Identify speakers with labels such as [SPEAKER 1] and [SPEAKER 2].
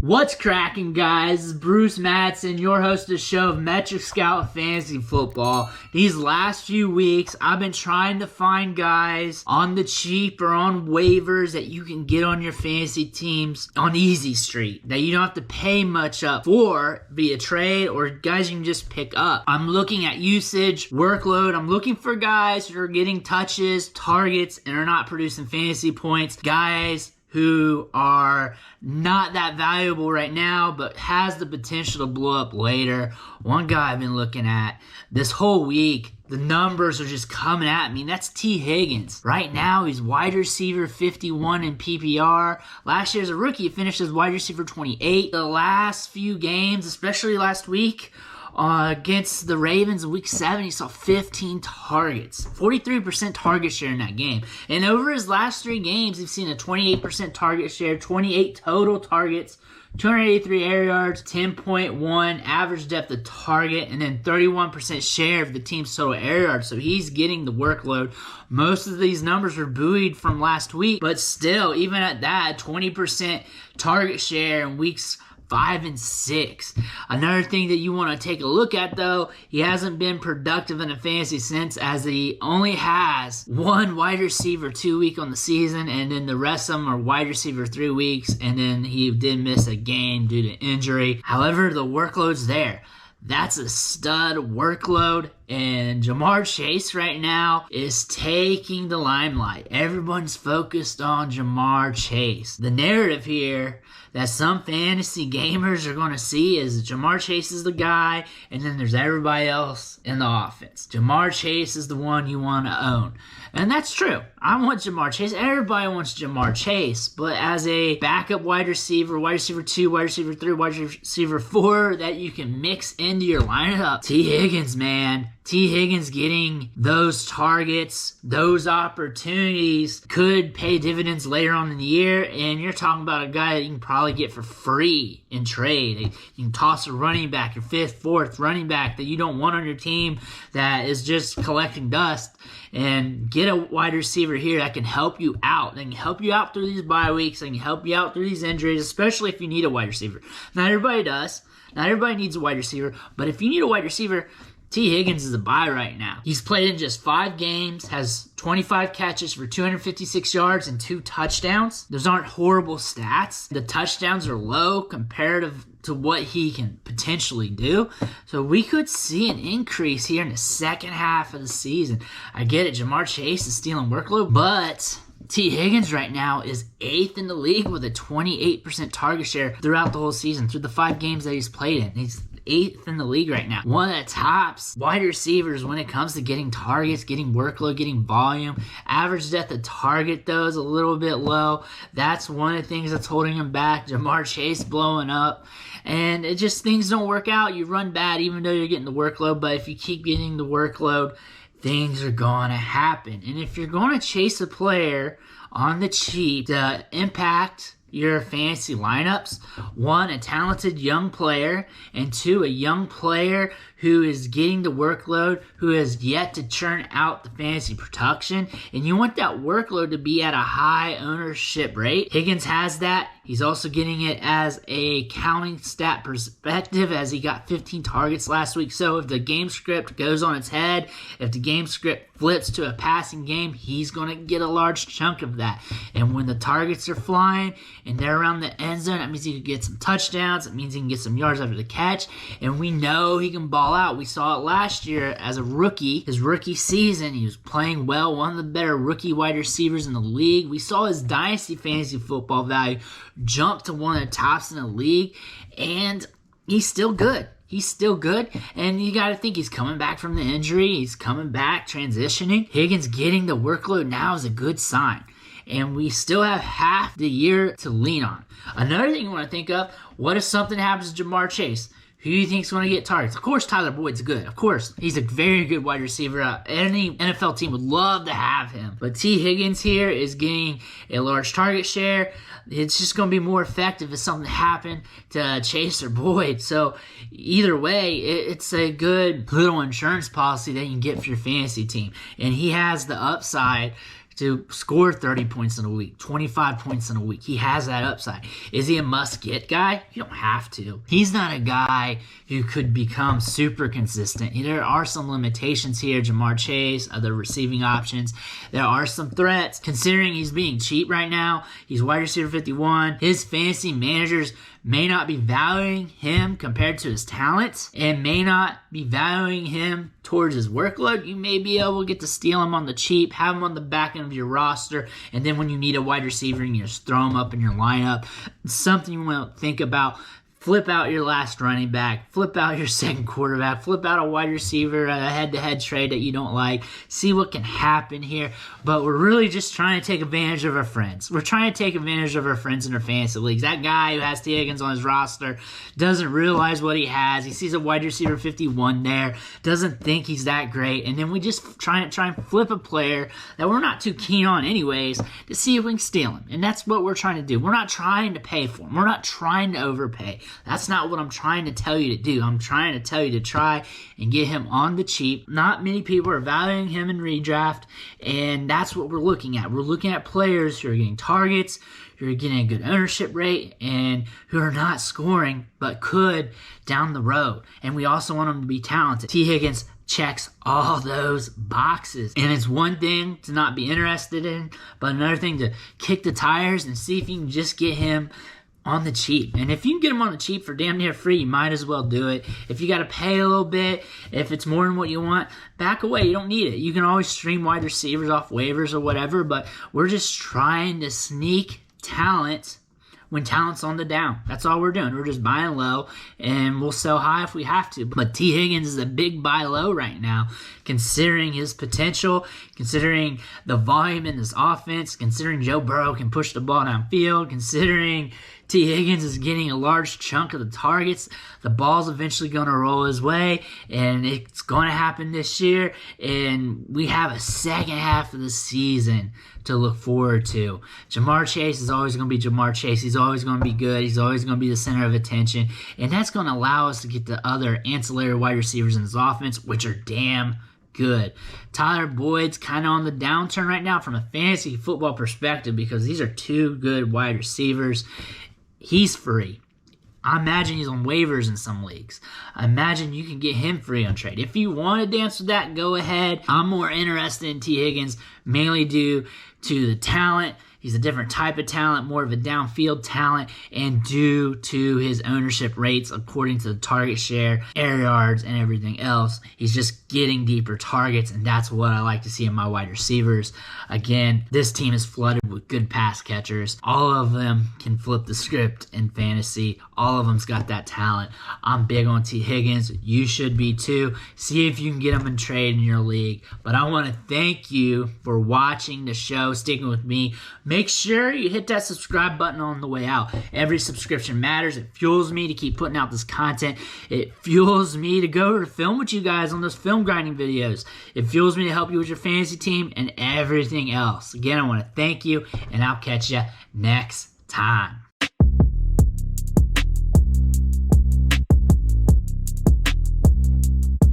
[SPEAKER 1] What's cracking, guys? This is Bruce Madsen, your host of the show of Metric Scout Fantasy Football. These last few weeks, I've been trying to find guys on the cheap or on waivers that you can get on your fantasy teams on Easy Street, that you don't have to pay much up for via trade, or guys you can just pick up. I'm looking at usage, workload. I'm looking for guys who are getting touches, targets, and are not producing fantasy points. Guys who are not that valuable right now, but has the potential to blow up later. One guy I've been looking at this whole week, the numbers are just coming at me. That's T. Higgins. Right now, he's wide receiver 51 in PPR. Last year as a rookie, he finished as wide receiver 28. The last few games, especially last week, against the Ravens in Week 7, he saw 15 targets. 43% target share in that game. And over his last 3 games, he's seen a 28% target share, 28 total targets, 283 air yards, 10.1 average depth of target, and then 31% share of the team's total air yards. So he's getting the workload. Most of these numbers were buoyed from last week, but still, even at that, 20% target share in weeks 5 and 6. Another thing that you want to take a look at, though, he hasn't been productive in a fantasy sense, as he only has one wide receiver 2 week on the season, and then the rest of them are wide receiver 3 weeks, and then he did miss a game due to injury. However, the workload's there. That's a stud workload, and Jamar Chase right now is taking the limelight. Everyone's focused on Jamar Chase. The narrative here that some fantasy gamers are going to see is Jamar Chase is the guy, and then there's everybody else in the offense. Jamar Chase is the one you want to own. And that's true. I want Jamar Chase. Everybody wants Jamar Chase. But as a backup wide receiver 2, wide receiver 3, wide receiver 4 that you can mix into your lineup, T. Higgins, man. T. Higgins getting those targets, those opportunities could pay dividends later on in the year. And you're talking about a guy that you can probably get for free in trade. You can toss a running back, your 5th, 4th running back that you don't want on your team that is just collecting dust, and get a wide receiver here that can help you out. That can help you out through these bye weeks. That can help you out through these injuries, especially if you need a wide receiver. Not everybody does. Not everybody needs a wide receiver. But if you need a wide receiver, T. Higgins is a buy right now. He's played in just 5 games, has 25 catches for 256 yards and 2 touchdowns. Those aren't horrible stats. The touchdowns are low comparative to what he can potentially do. So we could see an increase here in the second half of the season. I get it, Jamar Chase is stealing workload, but T. Higgins right now is 8th in the league with a 28% target share throughout the whole season, through the 5 games that he's played in. He's 8th in the league right now. One of the tops wide receivers when it comes to getting targets, getting workload, getting volume. Average depth of target, though, is a little bit low. That's one of the things that's holding him back. Jamar Chase blowing up. And it just, things don't work out. You run bad even though you're getting the workload. But if you keep getting the workload, things are going to happen. And if you're going to chase a player on the cheap to impact your fantasy lineups, 1, a talented young player, and 2, a young player who is getting the workload, who has yet to churn out the fantasy production, and you want that workload to be at a high ownership rate. Higgins has that. He's also getting it as a counting stat perspective, as he got 15 targets last week. So if the game script goes on its head, if the game script flips to a passing game, he's going to get a large chunk of that. And when the targets are flying and they're around the end zone, that means he can get some touchdowns. It means he can get some yards after the catch. And we know he can ball out. We saw it last year as a rookie. His rookie season, he was playing well, one of the better rookie wide receivers in the league. We saw his dynasty fantasy football value jump to one of the tops in the league, and he's still good. He's still good, and you got to think he's coming back from the injury. He's coming back, transitioning. Higgins getting the workload now is a good sign, and we still have half the year to lean on. Another thing you want to think of, what if something happens to Jamar Chase? Who do you think is going to get targets? Of course, Tyler Boyd's good. Of course, he's a very good wide receiver. Any NFL team would love to have him. But T. Higgins here is getting a large target share. It's just going to be more effective if something happened to Chase or Boyd. So either way, it's a good little insurance policy that you can get for your fantasy team. And he has the upside to score 30 points in a week, 25 points in a week. He has that upside. Is he a must-get guy? You don't have to. He's not a guy who could become super consistent. There are some limitations here. Jamar Chase, other receiving options. There are some threats. Considering he's being cheap right now, he's wide receiver 51. His fantasy managers may not be valuing him compared to his talents and may not be valuing him towards his workload. You may be able to get to steal him on the cheap, have him on the back end of your roster, and then when you need a wide receiver, you just throw him up in your lineup. Something you want to think about. Flip out your last running back, flip out your second quarterback, flip out a wide receiver, a head-to-head trade that you don't like, see what can happen here. But we're really just trying to take advantage of our friends. We're trying to take advantage of our friends in our fantasy leagues. That guy who has T. Higgins on his roster doesn't realize what he has. He sees a wide receiver 51 there, doesn't think he's that great, and then we just try and flip a player that we're not too keen on anyways to see if we can steal him. And that's what we're trying to do. We're not trying to pay for him. We're not trying to overpay. That's not what I'm trying to tell you to do. I'm trying to tell you to try and get him on the cheap. Not many people are valuing him in redraft, and that's what we're looking at. We're looking at players who are getting targets, who are getting a good ownership rate, and who are not scoring but could down the road. And we also want them to be talented. T. Higgins checks all those boxes. And it's one thing to not be interested in, but another thing to kick the tires and see if you can just get him on the cheap. And if you can get him on the cheap for damn near free, you might as well do it. If you got to pay a little bit, if it's more than what you want, back away. You don't need it. You can always stream wide receivers off waivers or whatever, but we're just trying to sneak talent when talent's on the down. That's all we're doing. We're just buying low, and we'll sell high if we have to. But T. Higgins is a big buy low right now, considering his potential, considering the volume in this offense, considering Joe Burrow can push the ball downfield, considering T. Higgins is getting a large chunk of the targets. The ball's eventually going to roll his way, and it's going to happen this year. And we have a second half of the season to look forward to. Jamar Chase is always going to be Jamar Chase. He's always going to be good. He's always going to be the center of attention. And that's going to allow us to get the other ancillary wide receivers in this offense, which are damn good. Tyler Boyd's kind of on the downturn right now from a fantasy football perspective because these are two good wide receivers. He's free. I imagine he's on waivers in some leagues. I imagine you can get him free on trade. If you want to dance with that, go ahead. I'm more interested in T. Higgins, mainly due to the talent. He's a different type of talent, more of a downfield talent, and due to his ownership rates according to the target share, air yards, and everything else. He's just getting deeper targets, and that's what I like to see in my wide receivers. Again, this team is flooded with good pass catchers. All of them can flip the script in fantasy. All of them's got that talent. I'm big on T. Higgins. You should be too. See if you can get him in trade in your league. But I want to thank you for watching the show, sticking with me. Make sure you hit that subscribe button on the way out. Every subscription matters. It fuels me to keep putting out this content. It fuels me to go to film with you guys on those film grinding videos. It fuels me to help you with your fantasy team and everything else. Again, I want to thank you, and I'll catch you next time.